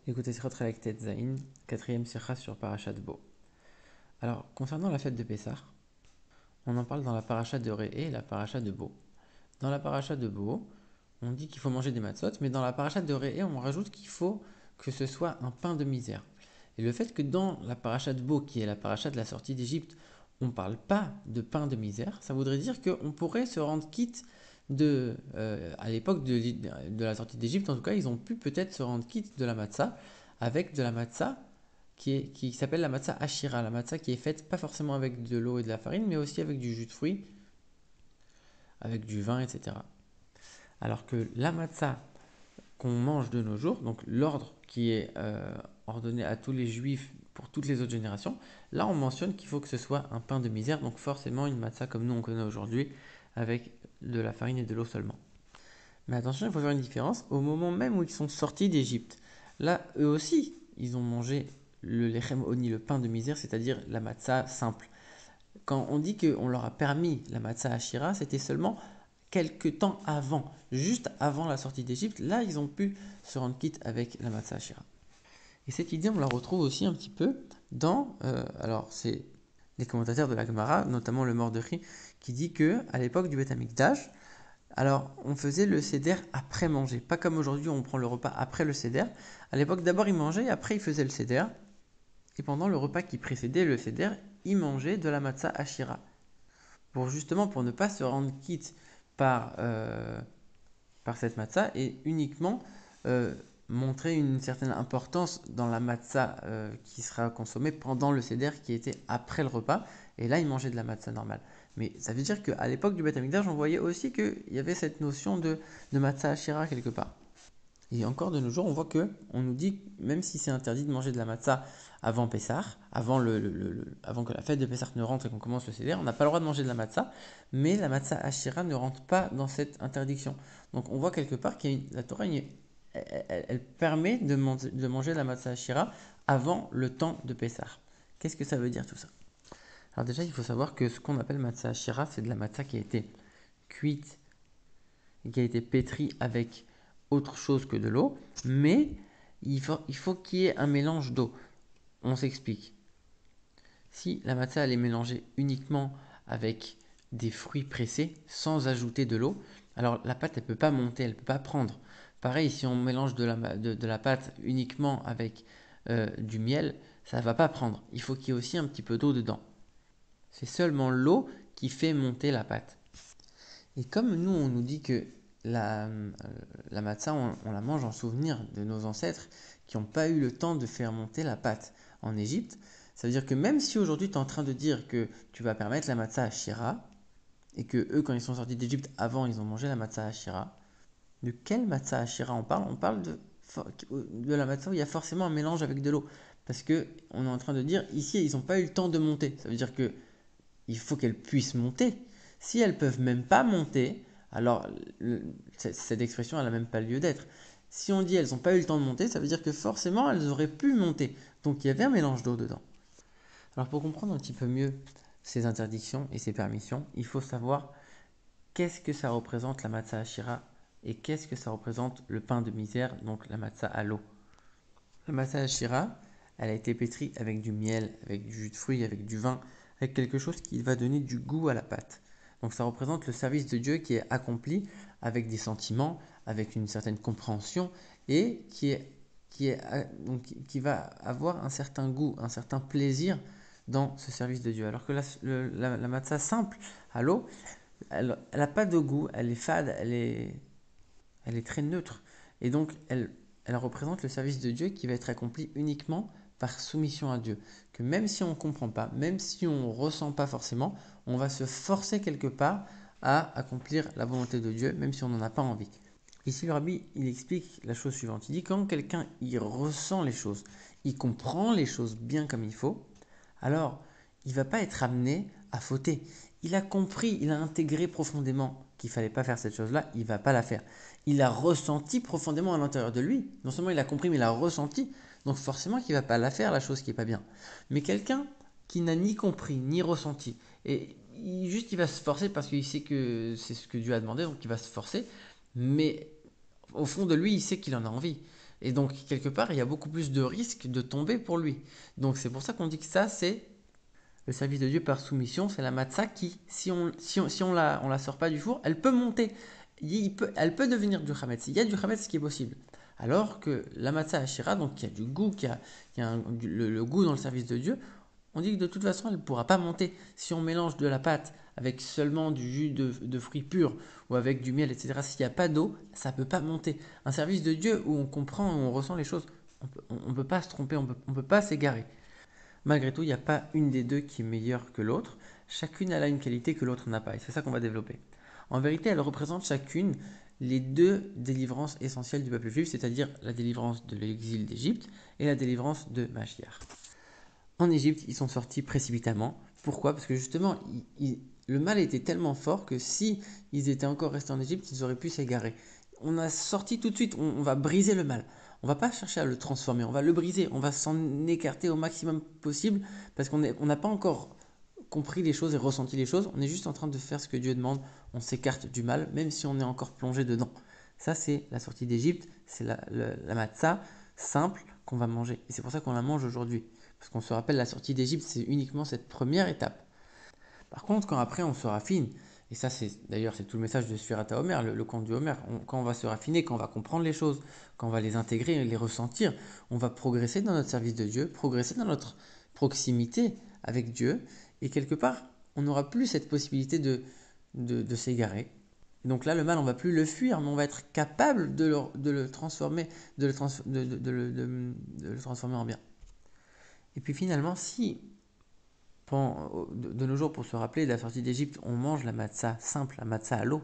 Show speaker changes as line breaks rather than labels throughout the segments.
Écoutez Sirot Chalek Tet Zain, quatrième sikha sur Parashat Bo. Alors, concernant la fête de Pessah, on en parle dans la Parashat de Ré et la Parashat de Bo. Dans la Parashat de Bo, on dit qu'il faut manger des matzot, mais dans la Parashat de Ré, on rajoute qu'il faut que ce soit un pain de misère. Et le fait que dans la Parashat de Bo, qui est la Parashat de la sortie d'Égypte, on ne parle pas de pain de misère, ça voudrait dire qu'on pourrait se rendre quitte à l'époque de la sortie d'Égypte, en tout cas, ils ont pu peut-être se rendre quitte de la matzah avec de la matzah qui s'appelle la matzah ashira, la matzah qui est faite pas forcément avec de l'eau et de la farine, mais aussi avec du jus de fruits, avec du vin, etc. Alors que la matzah qu'on mange de nos jours, donc l'ordre qui est ordonné à tous les juifs pour toutes les autres générations, là on mentionne qu'il faut que ce soit un pain de misère, donc forcément une matzah comme nous on connaît aujourd'hui, avec de la farine et de l'eau seulement. Mais attention, il faut faire une différence. Au moment même où ils sont sortis d'Égypte, là, eux aussi, ils ont mangé le lechem oni, le pain de misère, c'est-à-dire la matzah simple. Quand on dit qu'on leur a permis la matzah ashira, c'était seulement quelques temps avant, juste avant la sortie d'Égypte. Là, ils ont pu se rendre quitte avec la matzah ashira. Et cette idée, on la retrouve aussi un petit peu dans, alors c'est les commentateurs de la Gemara, notamment le Mordechai, qui dit que à l'époque du Beth Amikdash, alors, on faisait le seder après manger. Pas comme aujourd'hui, on prend le repas après le seder. À l'époque, d'abord, ils mangeaient, après, ils faisaient le seder. Et pendant le repas qui précédait le seder, ils mangeaient de la matzah ashira. Pour ne pas se rendre quitte par, euh, par cette matzah et uniquement euh, montrer une certaine importance dans la matzah qui sera consommée pendant le seder qui était après le repas. Et là, ils mangeaient de la matzah normale. Mais ça veut dire qu'à l'époque du Beth Amikdash, on voyait aussi qu'il y avait cette notion de matzah ashira quelque part. Et encore de nos jours, on voit que on nous dit, même si c'est interdit de manger de la matzah avant Pessah, avant que la fête de Pessah ne rentre et qu'on commence le seder, on n'a pas le droit de manger de la matzah, mais la matzah ashira ne rentre pas dans cette interdiction. Donc on voit quelque part que la Torah, elle permet de manger la matzah ashira avant le temps de Pessah. Qu'est-ce que ça veut dire tout ça? Alors déjà, il faut savoir que ce qu'on appelle matzah ashira, c'est de la matzah qui a été cuite et qui a été pétrie avec autre chose que de l'eau, mais il faut qu'il y ait un mélange d'eau. On s'explique. Si la matzah elle est mélangée uniquement avec des fruits pressés sans ajouter de l'eau, alors la pâte elle peut pas monter, elle peut pas prendre. Pareil, si on mélange de la pâte uniquement avec du miel, ça ne va pas prendre. Il faut qu'il y ait aussi un petit peu d'eau dedans. C'est seulement l'eau qui fait monter la pâte. Et comme nous, on nous dit que la, euh, la matzah, on la mange en souvenir de nos ancêtres qui n'ont pas eu le temps de faire monter la pâte en Égypte, ça veut dire que même si aujourd'hui tu es en train de dire que tu vas permettre la matzah à Shira, et que eux, quand ils sont sortis d'Égypte, avant, ils ont mangé la matzah à Shira, de quelle matzah à Shira on parle? On parle de la matzah où il y a forcément un mélange avec de l'eau. Parce que on est en train de dire, ici, ils n'ont pas eu le temps de monter. Ça veut dire que il faut qu'elles puissent monter. Si elles peuvent même pas monter, alors cette expression elle n'a même pas lieu d'être. Si on dit elles n'ont pas eu le temps de monter, ça veut dire que forcément elles auraient pu monter. Donc il y avait un mélange d'eau dedans. Alors pour comprendre un petit peu mieux ces interdictions et ces permissions, il faut savoir qu'est-ce que ça représente la matzah ashira et qu'est-ce que ça représente le pain de misère, donc la matzah à l'eau. La matzah ashira, elle a été pétrie avec du miel, avec du jus de fruits, avec du vin, avec quelque chose qui va donner du goût à la pâte. Donc ça représente le service de Dieu qui est accompli avec des sentiments, avec une certaine compréhension et qui va avoir un certain goût, un certain plaisir dans ce service de Dieu. Alors que la matzah simple à l'eau, elle n'a pas de goût, elle est fade, elle est très neutre. Et donc, elle représente le service de Dieu qui va être accompli uniquement par soumission à Dieu. Que même si on ne comprend pas, même si on ne ressent pas forcément, on va se forcer quelque part à accomplir la volonté de Dieu, même si on n'en a pas envie. Ici, le rabbi, il explique la chose suivante. Il dit quand quelqu'un, il ressent les choses, il comprend les choses bien comme il faut, alors il ne va pas être amené à fauter. Il a compris, il a intégré profondément qu'il ne fallait pas faire cette chose-là, il ne va pas la faire. Il a ressenti profondément à l'intérieur de lui. Non seulement il a compris, mais il a ressenti. Donc forcément qu'il ne va pas la faire, la chose qui n'est pas bien. Mais quelqu'un qui n'a ni compris, ni ressenti, et juste il va se forcer parce qu'il sait que c'est ce que Dieu a demandé, donc il va se forcer, mais au fond de lui, il sait qu'il en a envie. Et donc, quelque part, il y a beaucoup plus de risques de tomber pour lui. Donc, c'est pour ça qu'on dit que ça, c'est le service de Dieu par soumission. C'est la matzah qui, si on la sort pas du four, elle peut monter. Elle peut devenir du chametz. Il y a du chametz qui est possible. Alors que la matzah ashira, donc qui a du goût, qui a le goût dans le service de Dieu, on dit que de toute façon, elle ne pourra pas monter. Si on mélange de la pâte avec seulement du jus de fruits purs ou avec du miel, etc., s'il n'y a pas d'eau, ça ne peut pas monter. Un service de Dieu où on comprend, où on ressent les choses, on ne peut pas se tromper, on peut pas s'égarer. Malgré tout, il n'y a pas une des deux qui est meilleure que l'autre. Chacune a une qualité que l'autre n'a pas. Et c'est ça qu'on va développer. En vérité, elles représentent chacune les deux délivrances essentielles du peuple juif, c'est-à-dire la délivrance de l'exil d'Égypte et la délivrance de Machiar. En Égypte, ils sont sortis précipitamment. Pourquoi? Parce que justement, le mal était tellement fort que si ils étaient encore restés en Égypte, ils auraient pu s'égarer. On a sorti tout de suite, on va briser le mal. On va pas chercher à le transformer, on va le briser, on va s'en écarter au maximum possible parce qu'on n'a pas encore compris les choses et ressenti les choses. On est juste en train de faire ce que Dieu demande. On s'écarte du mal, même si on est encore plongé dedans. Ça, c'est la sortie d'Égypte, c'est la matzah simple qu'on va manger. Et c'est pour ça qu'on la mange aujourd'hui. Parce qu'on se rappelle, la sortie d'Égypte, c'est uniquement cette première étape. Par contre, quand après on se raffine, et ça c'est d'ailleurs c'est tout le message de Sfirat HaOmer, le conte du Homer, quand on va se raffiner, quand on va comprendre les choses, quand on va les intégrer, les ressentir, on va progresser dans notre service de Dieu, progresser dans notre proximité avec Dieu, et quelque part, on n'aura plus cette possibilité de s'égarer. Donc là, le mal, on va plus le fuir, mais on va être capable de le transformer, de le transformer en bien. Et puis finalement, si de nos jours, pour se rappeler de la sortie d'Égypte, on mange la matzah simple, la matzah à l'eau.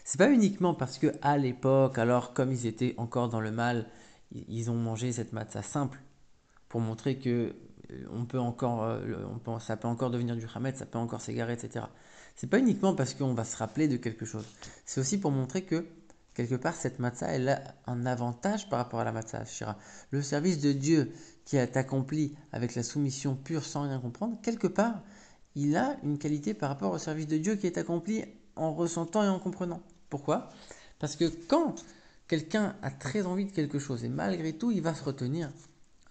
C'est pas uniquement parce que à l'époque, alors comme ils étaient encore dans le mal, ils ont mangé cette matzah simple pour montrer que on peut encore, ça peut encore devenir du chametz, ça peut encore s'égarer, etc. C'est pas uniquement parce qu'on va se rappeler de quelque chose. C'est aussi pour montrer que quelque part cette matzah elle a un avantage par rapport à la matzah ashira. Le service de Dieu qui est accompli avec la soumission pure sans rien comprendre, quelque part, il a une qualité par rapport au service de Dieu qui est accompli en ressentant et en comprenant. Pourquoi? Parce que quand quelqu'un a très envie de quelque chose et malgré tout il va se retenir,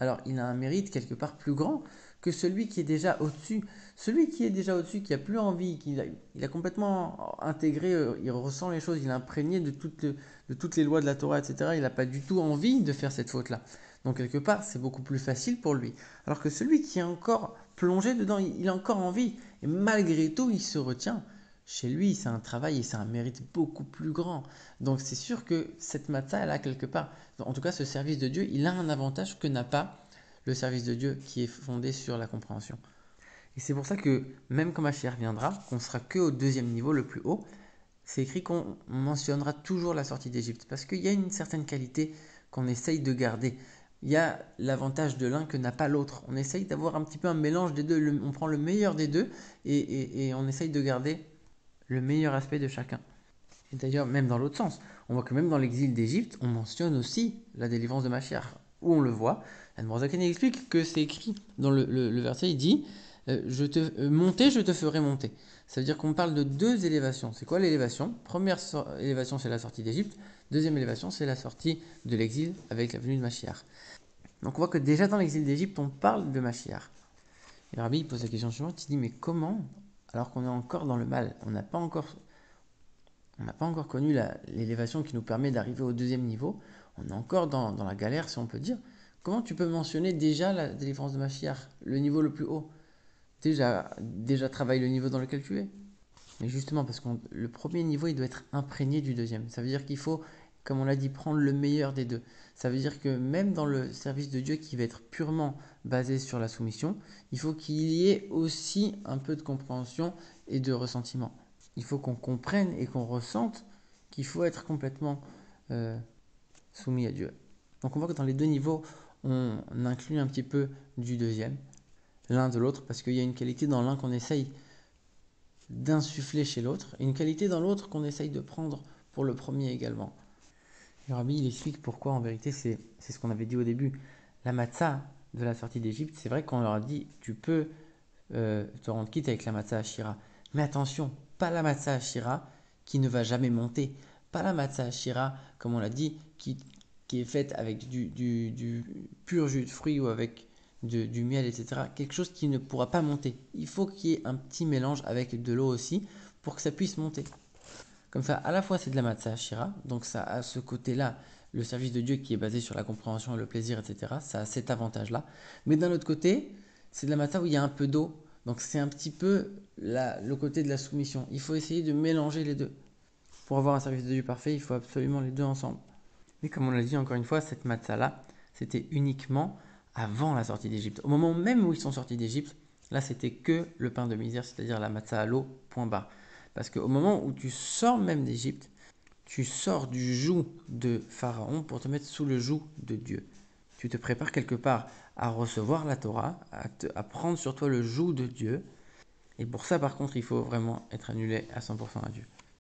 alors il a un mérite quelque part plus grand que celui qui est déjà au-dessus. Celui qui est déjà au-dessus, qui a plus envie, il a complètement intégré, il ressent les choses, il est imprégné de toutes les lois de la Torah, etc. Il n'a pas du tout envie de faire cette faute-là. Donc quelque part, c'est beaucoup plus facile pour lui. Alors que celui qui est encore plongé dedans, il a encore envie. Et malgré tout, il se retient. Chez lui, c'est un travail et c'est un mérite beaucoup plus grand. Donc c'est sûr que cette matzah, elle a quelque part, en tout cas ce service de Dieu, il a un avantage que n'a pas le service de Dieu qui est fondé sur la compréhension. Et c'est pour ça que même quand Mashiach viendra, qu'on sera que au deuxième niveau, le plus haut, c'est écrit qu'on mentionnera toujours la sortie d'Égypte. Parce qu'il y a une certaine qualité qu'on essaye de garder. Il y a l'avantage de l'un que n'a pas l'autre. On essaye d'avoir un petit peu un mélange des deux. On prend le meilleur des deux et on essaye de garder le meilleur aspect de chacun. Et d'ailleurs, même dans l'autre sens, on voit que même dans l'exil d'Égypte, on mentionne aussi la délivrance de Mashiach. Où on le voit, Admorazaken explique que c'est écrit dans le verset, il dit monter, je te ferai monter. Ça veut dire qu'on parle de deux élévations. C'est quoi l'élévation? Première élévation, c'est la sortie d'Égypte. Deuxième élévation, c'est la sortie de l'exil avec la venue de Mashiach. Donc on voit que déjà dans l'exil d'Égypte, on parle de Mashiach. Et Rabbi pose la question suivante, il dit mais comment, alors qu'on est encore dans le mal, on n'a pas encore connu l'élévation qui nous permet d'arriver au deuxième niveau, on est encore dans la galère si on peut dire, comment tu peux mentionner déjà la délivrance de Mashiach, le niveau le plus haut? Déjà travaille le niveau dans lequel tu es. Mais justement, parce que le premier niveau, il doit être imprégné du deuxième. Ça veut dire qu'il faut, comme on l'a dit, prendre le meilleur des deux. Ça veut dire que même dans le service de Dieu qui va être purement basé sur la soumission, il faut qu'il y ait aussi un peu de compréhension et de ressentiment. Il faut qu'on comprenne et qu'on ressente qu'il faut être complètement soumis à Dieu. Donc on voit que dans les deux niveaux, on inclut un petit peu du deuxième, l'un de l'autre, parce qu'il y a une qualité dans l'un qu'on essaye d'insuffler chez l'autre, et une qualité dans l'autre qu'on essaye de prendre pour le premier également. Le Rabbi, il explique pourquoi en vérité c'est ce qu'on avait dit au début. La matzah de la sortie d'Égypte, c'est vrai qu'on leur a dit tu peux te rendre quitte avec la matzah Ashira. Mais attention, pas la matzah Ashira qui ne va jamais monter. Pas la matzah Ashira, comme on l'a dit, qui qui est faite avec du pur jus de fruits ou avec du miel, etc. Quelque chose qui ne pourra pas monter. Il faut qu'il y ait un petit mélange avec de l'eau aussi pour que ça puisse monter. Comme ça, à la fois c'est de la matzah shira, donc ça a ce côté-là, le service de Dieu qui est basé sur la compréhension, le plaisir, etc. Ça a cet avantage-là. Mais d'un autre côté, c'est de la matzah où il y a un peu d'eau. Donc c'est un petit peu le côté de la soumission. Il faut essayer de mélanger les deux. Pour avoir un service de Dieu parfait, il faut absolument les deux ensemble. Mais comme on l'a dit encore une fois, cette matzah-là, c'était uniquement avant la sortie d'Égypte. Au moment même où ils sont sortis d'Égypte, là c'était que le pain de misère, c'est-à-dire la matzah à l'eau, point barre. Parce qu'au moment où tu sors même d'Égypte, tu sors du joug de Pharaon pour te mettre sous le joug de Dieu. Tu te prépares quelque part à recevoir la Torah, à prendre sur toi le joug de Dieu. Et pour ça, par contre, il faut vraiment être annulé à 100% à Dieu.